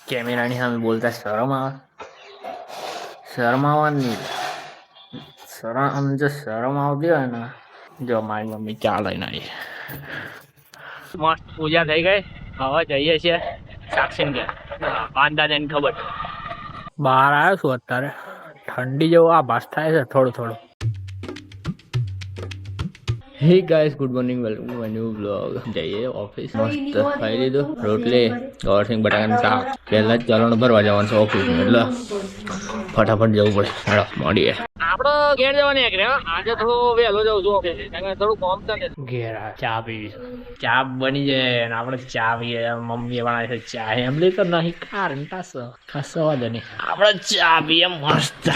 કેમેરાની સામે બોલતા શરમ આવે? શરમ આવવાની. જો શરમ આવતી હોય ને, જો મારી મમ્મી ચા લઈને આવી. મસ્ત પૂજા થઈ ગઈ. હવે જઈએ છીએ સાક્ષી ઘેર. અંદાજને ખબર બહાર આવ્યો છું અત્યારે. ઠંડી જેવો આભાસ થાય છે થોડું થોડું. હે guys, good morning, welcome to my new blog. જઈએ ઓફિસ. મસ્ત ખાઈ લીધું રોટલી, ગોળસિંગ બટાકાનું શાક. પહેલા જ ચલણ ભરવા જવાનું છે ઓફિસ, એટલે ફટાફટ જવું પડે. હેડો મળીએ. આપડે ઘેર જવાની એક આજે થોડું વહેલો જવું છું ઓફિસ, થોડું કોમ છે. ઘેર ચા પીવી, ચા બની જાય અને આપડે ચા પીએ. મમ્મી બનાવે છે ચા, એમ લઈ તો નહીં કારણ ખાસો વાંધો નહીં. આપડે ચા પીએ મસ્ત.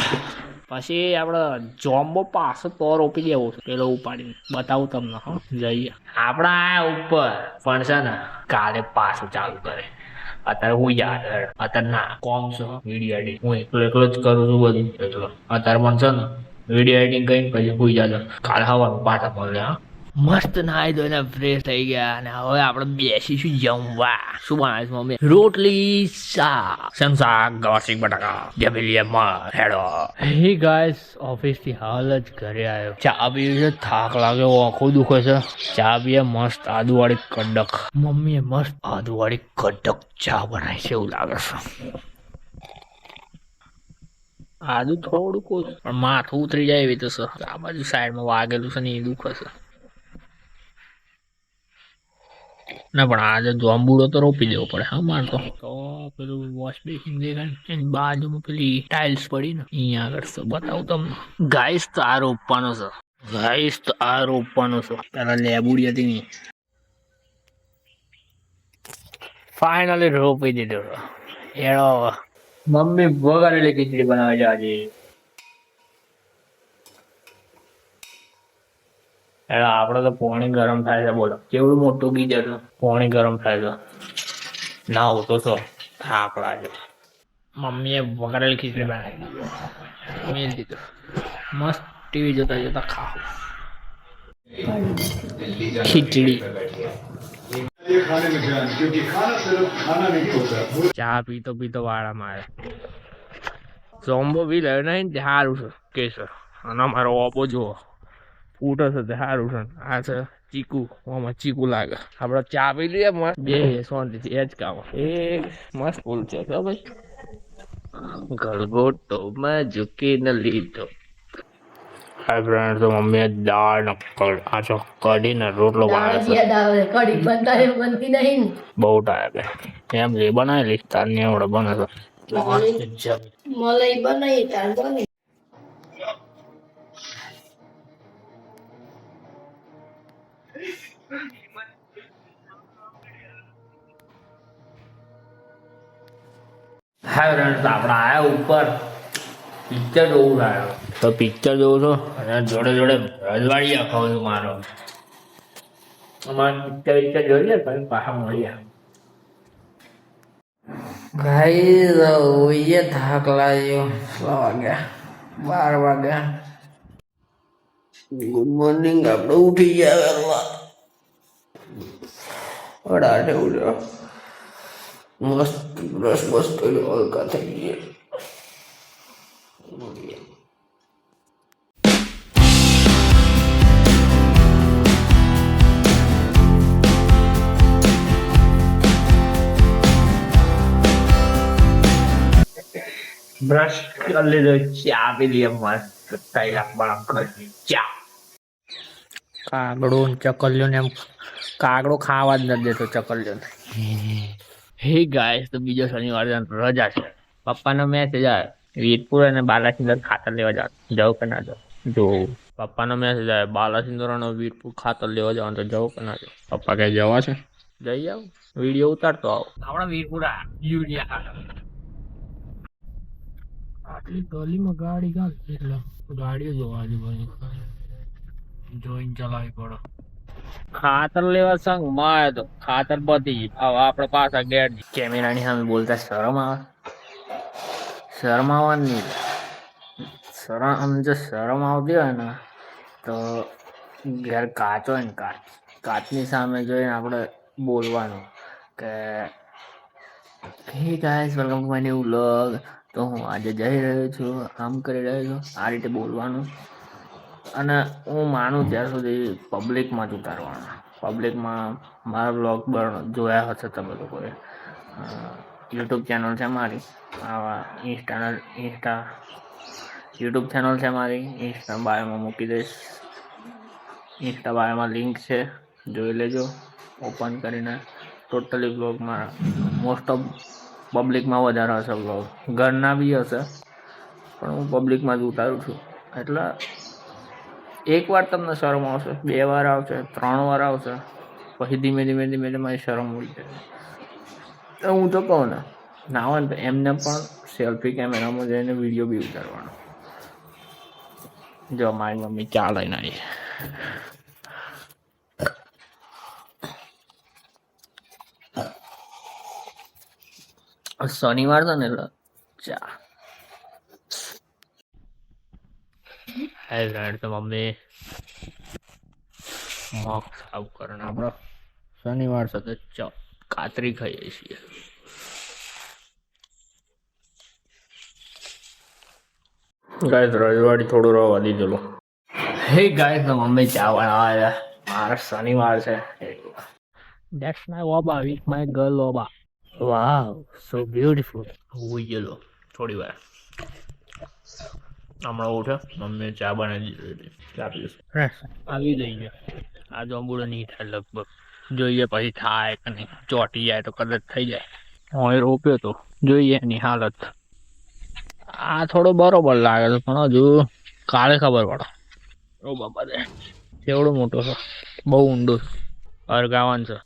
પછી આપડે જોમ્બો પાછો તો રોપી દેવો પેલો ઉપાડીને બતાવું તમને. જઈએ આપડા આયા ઉપર પણ છે ને કાલે પાછું ચાલુ કરે. અત્યારે હું યાદ અત્યારે ના કોમ છે વિડીયો એડિટ. હું એકલો જ કરું છું બધું. એટલો અત્યારે પણ છે ને વિડીયો એડિટિંગ કરીને પછી હુઈ જજો. કાલે હવાનું પાછા મળે. મસ્ત નાઈ ધોઈને ફ્રેશ થઈ ગયા અને હવે આપણે બેસીશું જમવા. શું બનાવે છે મમ્મી? રોટલી શાક, ગોળસિંગ બટાકા, જબેલીયા હેડો. હે ગાઈસ, ઓફિસ થી હાલ જ ઘરે આવ્યો. ચા પીવી છે, થાક લાગ્યો, આંખો દુખે છે. ચા પીએ મસ્ત આદુવાળી કડક. મમ્મીએ મસ્ત આદુવાળી કડક ચા બનાવી છે એવું લાગે છે. આદુ થોડુંક પણ માથું ઉતરી જાય એવી તો છે. આ બાજુ સાઈડમાં વાગેલું છે ને એ દુખે છે. ના પણ આજે જોંબુડો તો રોપી દેવો પડે. હા મારે તો પેલું વોશ બેસિન દેખાય એની બાજુમાં પેલી ટાઇલ્સ પડી ને અહીંયા આગળ છે, બતાવું તમને. ગાઈસ તો આ રોપવાનો છે. પેલા લેબુડી હતી ને ફાઇનલી રોપી દીધો. એડો મમ્મી વઘારેલી ખીચડી બનાવે છે આજે. આપડે તો પાણી ગરમ થાય છે. બોલો કેવડું મોટું ગીઝર છે, પાણી ગરમ થાય છે. ના હું તો થાક લાગે. મમ્મીએ વઘારેલી ખીચડી બનાવી મેલ દીધું. મસ્ત ટીવી જોતા જોતા ખાવ ખીચડી. ચા પીતો પીતો વાળા મારે જોમ્બો બી લેવ નહીં સારું છે કેસર. અને અમારો ઓપો જુઓ ફૂટે છે તે સારું છે. આ છે ચીકુ, આમાં ચીકુ લાગે. આપડે ચા પી લઈએ મસ્ત બે શાંતિથી. એ જ કામ એ મસ્ત ફૂલ છે ભાઈ. ગલગોટો માં ઝૂકીને લીધો. હાય ફ્રેન્ડ, તો મમ્મીએ દાળ કઢી ને રોટલો બનાવ્યો છે. બહુ ટાઈમ એમ જે બનાવેલી તારની એવડે બને છે. મલાઈ બનાવી તાર બને. હાય ફ્રેન્ડ, આપણે આયા ઉપર પિક્ચર જોવું આવ્યો. તો પિક્ચર જોઉં છું અને જોડે જોડે રજવાડિયા ખાઉં છું મારો. અમારે પિક્ચર જોઈએ પછી પાછા મળીએ. ભાઈ થાક લાગ્યો. 12 વાગ્યા. Good morning. આપણે ઉઠી ગયા અડાડે ઉડ્યો. મસ્ત બ્રશ મસ્ત કર્યો, હલકા થઈ ગયા. બ્રશ કરી લીધો, ચા પી લઈએ મસ્ત ચા. કાગડો ચકલ્યો ને એમ કાગડો ખાવા જ નથી દેતો ચકલ્યો ને. હે ગાઈસ, તો બીજો શનિવાર રજા છે. પપ્પાનો મેસેજ આવે વીરપુર અને બાલાસિંદોર ખાતર લેવા જાવ કે ના જાવ. જો પપ્પાનો મેસેજ આવે બાલાસિંદોર અને વીરપુર ખાતર લેવા જવાનું તો જાવ કે ના જાવ. પપ્પા કઈ જવા છે, જઈ આવ, વિડીયો ઉતારતો આવો. આપણા વીરપુર યુરિયા ખાતર. આટલી ગલીમાં ગાડી ગાલ એટલે ગાડીઓ જોવા જોઈને ચલાવી પડે. ખાતર લેવા સંગ માં તો ખાતર પતી હવે આપડે પાછા ગેટ. કેમેરાની સામે બોલતા શરમ આવે? શરમ આવવાની. જો શરમ આવતી હોય ને તો ઘેર કાચ હોય ને કાચની સામે જોઈને આપણે બોલવાનું કે હે guys welcome to my new vlog. તો હું આજે જઈ રહ્યો છું, આમ કરી રહ્યો છું, આ રીતે બોલવાનું, અને હું માનું ત્યાં સુધી પબ્લિકમાં જ ઉતારવાનું. પબ્લિકમાં મારા વ્લોગ જોયા હશે તમે લોકોએ. યુટ્યુબ ચેનલ છે મારી, આવા ઇન્સ્ટા યુટ્યુબ ચેનલ છે મારી, ઇન્સ્ટા બાયોમાં મૂકી દઈશ. ઇન્સ્ટા બાયોમાં લિંક છે, જોઈ લેજો ઓપન કરીને. ટોટલી વ્લોગમાં મોસ્ટ ઓફ પબ્લિકમાં વધારે હશે વ્લોગ, ઘરના બી હશે, પણ હું પબ્લિકમાં જ ઉતારું છું. એટલે એક વાર તમને શરમ આવશે, 2 વાર આવશે, 3 વાર આવશે, પછી ધીમે ધીમે મારી શરમ ઉડી જાય. હું તો કહું ને, ના હોય ને તો એમને પણ સેલ્ફી કેમેરામાં જઈને વિડીયો બી ઉતારવાનો. જો મારી મમ્મી ચા લઈને આવી. શનિવાર છે ને એટલે ચા. તો મમ્મી મગ સાફ કરે ને આપણે શનિવાર સાથે કાતરી ખાઈએ છીએ. ગાઈસ રવિવારે થોડું રવા દીધેલું. હે ગાઈસ તો મમ્મી ચા બનાવે. મારે શનિવાર છે. That's my ઓબા with my girl ઓબા. Wow so beautiful. હું ગયેલો થોડી વાર હમણાં ઉઠે, મમ્મી ચા બનાવી દીધી, ચા પીશું. આવી જઈ ગયા. આ જાંબુડો નહીં થાય લગભગ, જોઈએ પછી થાય કે નહીં. ચોટી જાય તો કદાચ થઈ જાય. હું રોપ્યો તો, જોઈએ એની હાલત. આ થોડો બરોબર લાગે છે, પણ હજુ કાલે ખબર પડે. ઓ બાબા રે, કેવડો મોટો છે, બહુ ઊંડો અરગાવન છે.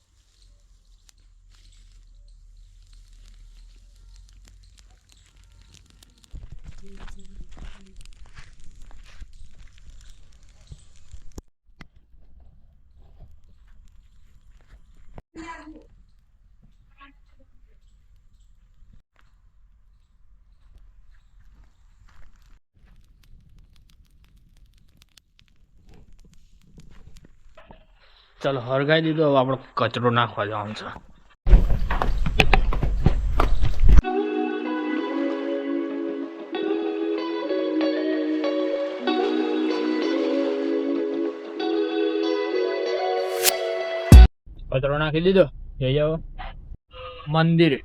ચાલો હરગાઈ દીધો, હવે આપણે કચરો નાખવા જવાનું છે. કચરો નાખી દીધો, જઈ જાવ મંદિરે,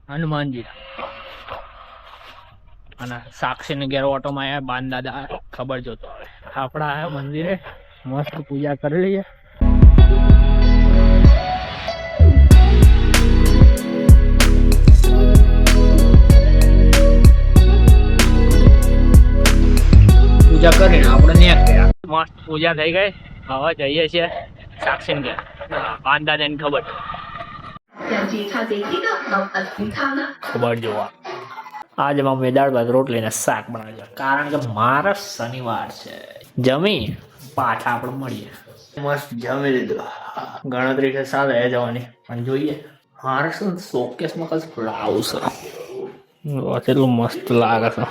હનુમાનજી. અને સાક્ષીને ઘેર ઓટોમાં આવ્યા, બાન દાદા ખબર જોતો હવે આપડા આવ્યા મંદિરે, મસ્ત પૂજા કરી લઈએ. પૂજા કરીને આપણે ન્યા ગયા, મસ્ત પૂજા થઈ ગઈ. હવે જઈએ છીએ સાક્ષી ઘેર, બાન દાદાને ખબર જોવા. આજે મમ્મી દાળ ભાત રોટલી ને શાક બનાવે છે, કારણ કે મારા શનિવાર છે. જમી પાછા આપણે મળીએ. મસ્ત જમી લીધું, ગણતરી છે સાલે જવાની, પણ જોઈએ. મારે શું શોકેસમાં કશું ફ્લાવ છે, એટલું મસ્ત લાગે છે.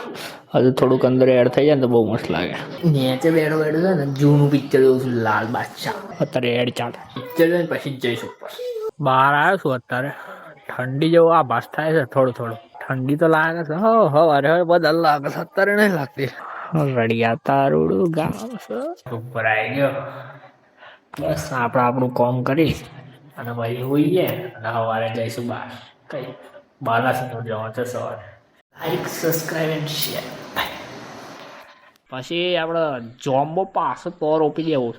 હજુ થોડુંક અંદર એડ થઈ જાય ને તો બહુ મસ્ત લાગે. નીચે બેઠો છે ને, જૂનું પિક્ચર જોઉં છું, લાલ બાદશાહ. અત્યારે એડ ચાલે, પિક્ચર જોઈને પછી જ જઈશું ઉપર. બહાર આવ્યો છું અત્યારે, ઠંડી જેવો આભાસ થાય છે થોડું. ઠંડી તો લાગે છે, હવારે બધા લાગે છે, અત્યારે નહીં લાગતી. રડિયા તારુડું ગામ છે. ઉપર આવી ગયો, બસ આપણે આપણું કામ કરી અને પછી હોઈએ, અને સવારે જઈશું બહાર. કઈ બાલાસિનોર જવાનું છે સવારે. Like, subscribe and share. પછી આપણે જોમ્બો પાસે તો રોપી દેવું.